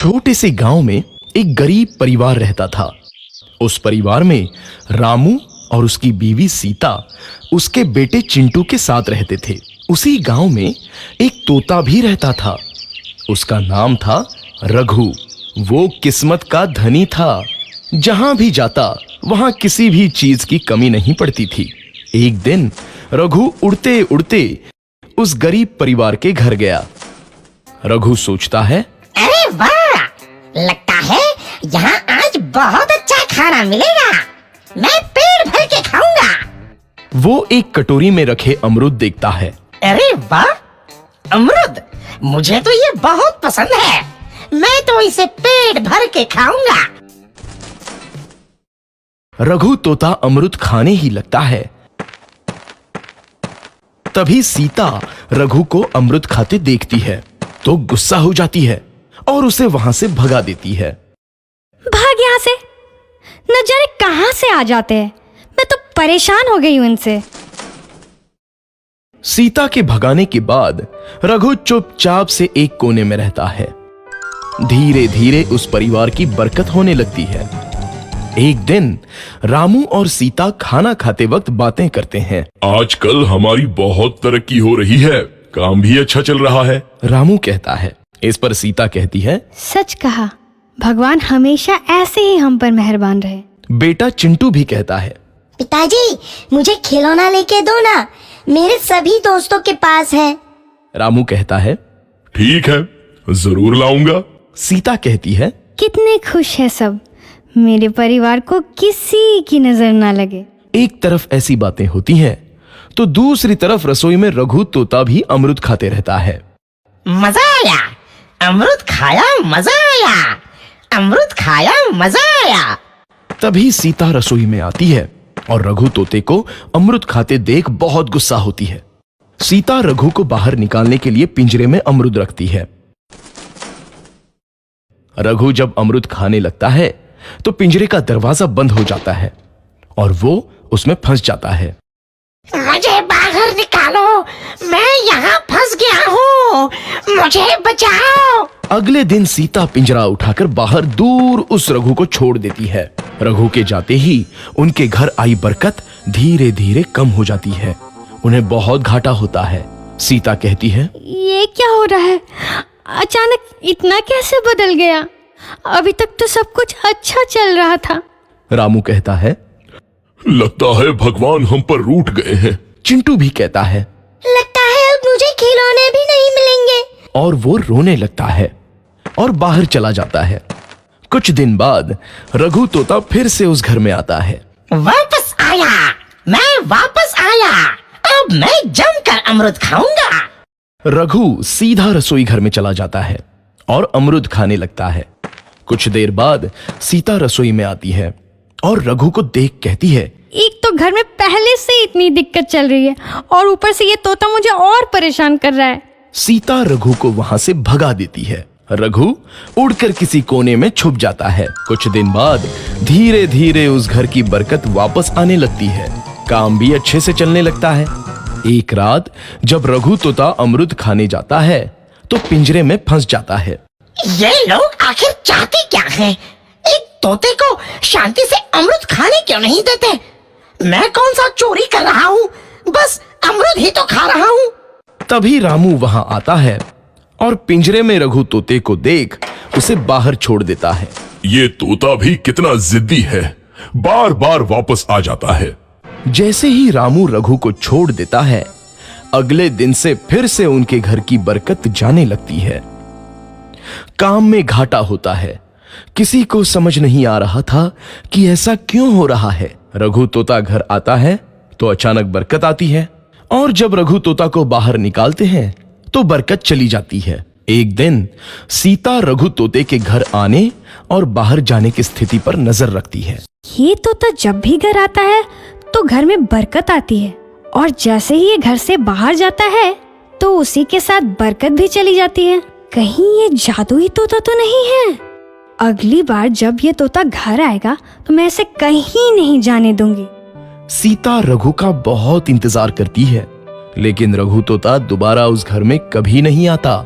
छोटे से गांव में एक गरीब परिवार रहता था। उस परिवार में रामू और उसकी बीवी सीता उसके बेटे चिंटू के साथ रहते थे। उसी गांव में एक तोता भी रहता था। उसका नाम था रघु। वो किस्मत का धनी था। जहां भी जाता वहां किसी भी चीज की कमी नहीं पड़ती थी। एक दिन रघु उड़ते उड़ते उस गरीब परिवार के घर गया। रघु सोचता है, अरे वाह, लगता है यहाँ आज बहुत अच्छा खाना मिलेगा। मैं पेट भर के खाऊंगा। वो एक कटोरी में रखे अमरूद देखता है। अरे वाह, अमरूद मुझे तो ये बहुत पसंद है। मैं तो इसे पेट भर के खाऊंगा। रघु तोता अमरूद खाने ही लगता है। तभी सीता रघु को अमरूद खाते देखती है तो गुस्सा हो जाती है और उसे वहां से भगा देती है। भाग यहाँ से, न जाने कहां से आ जाते हैं। मैं तो परेशान हो गई हूं इनसे। सीता के भगाने के बाद रघु चुपचाप से एक कोने में रहता है। धीरे धीरे उस परिवार की बरकत होने लगती है। एक दिन रामू और सीता खाना खाते वक्त बातें करते हैं। आजकल हमारी बहुत तरक्की हो रही है, काम भी अच्छा चल रहा है। रामू कहता है। इस पर सीता कहती है, सच कहा, भगवान हमेशा ऐसे ही हम पर मेहरबान रहे। बेटा चिंटू भी कहता है, पिताजी मुझे खिलौना लेके दो ना, मेरे सभी दोस्तों के पास है। रामू कहता है, ठीक है, जरूर लाऊंगा। सीता कहती है, कितने खुश है सब, मेरे परिवार को किसी की नजर ना लगे। एक तरफ ऐसी बातें होती हैं तो दूसरी तरफ रसोई में रघु तोता भी अमरूद खाते रहता है। मजा आया, अमरूद खाया, मजा आया, अमरूद खाया, मजा आया। तभी सीता रसोई में आती है और रघु तोते को अमरूद खाते देख बहुत गुस्सा होती है। सीता रघु को बाहर निकालने के लिए पिंजरे में अमरूद रखती है। रघु जब अमरूद खाने लगता है तो पिंजरे का दरवाजा बंद हो जाता है और वो उसमें फंस जाता है। मुझे बाहर निकालो, मैं यहाँ फंस गया हूँ, मुझे बचाओ। अगले दिन सीता पिंजरा उठाकर बाहर दूर उस रघु को छोड़ देती है। रघु के जाते ही उनके घर आई बरकत धीरे धीरे कम हो जाती है। उन्हें बहुत घाटा होता है। सीता कहती है, ये क्या हो रहा है, अचानक इतना कैसे बदल गया? अभी तक तो सब कुछ अच्छा चल रहा था। रामू कहता है, लगता है भगवान हम पर रूठ गए हैं। चिंटू भी कहता है, लगता है अब मुझे खिलौने भी नहीं मिलेंगे। और वो रोने लगता है और बाहर चला जाता है। कुछ दिन बाद रघु तोता फिर से उस घर में आता है। वापस आया, मैं वापस आया, अब मैं जमकर अमरूद खाऊंगा। रघु सीधा रसोई घर में चला जाता है और अमरूद खाने लगता है। कुछ देर बाद सीता रसोई में आती है और रघु को देख कहती है, एक तो घर में पहले से इतनी दिक्कत चल रही है और ऊपर से ये तोता मुझे और परेशान कर रहा है। सीता रघु को वहां से भगा देती है। रघु उड़कर किसी कोने में छुप जाता है। कुछ दिन बाद धीरे धीरे उस घर की बरकत वापस आने लगती है। काम भी अच्छे से चलने लगता है। एक रात जब रघु तोता अमरूद खाने जाता है तो पिंजरे में फंस जाता है। ये लोग आखिर चाहते क्या हैं? एक तोते को शांति से अमरूद खाने क्यों नहीं देते? मैं कौन सा चोरी कर रहा हूँ? बस अमरूद ही तो खा रहा हूँ। तभी रामू वहां आता है और पिंजरे में रघु तोते को देख उसे बाहर छोड़ देता है। ये तोता भी कितना जिद्दी है, बार बार वापस आ जाता है। जैसे ही रामू रघु को छोड़ देता है, अगले दिन से फिर से उनके घर की बरकत जाने लगती है। काम में घाटा होता है। किसी को समझ नहीं आ रहा था कि ऐसा क्यों हो रहा है। रघु तोता घर आता है तो अचानक बरकत आती है और जब रघु तोता को बाहर निकालते हैं तो बरकत चली जाती है। एक दिन सीता रघु तोते के घर आने और बाहर जाने की स्थिति पर नजर रखती है। ये तोता जब भी घर आता है तो घर में बरकत आती है और जैसे ही ये घर से बाहर जाता है तो उसी के साथ बरकत भी चली जाती है। कहीं ये जादुई तोता तो नहीं है? अगली बार जब ये तोता घर आएगा तो मैं इसे कहीं नहीं जाने दूंगी। सीता रघु का बहुत इंतजार करती है लेकिन रघु तोता दोबारा उस घर में कभी नहीं आता।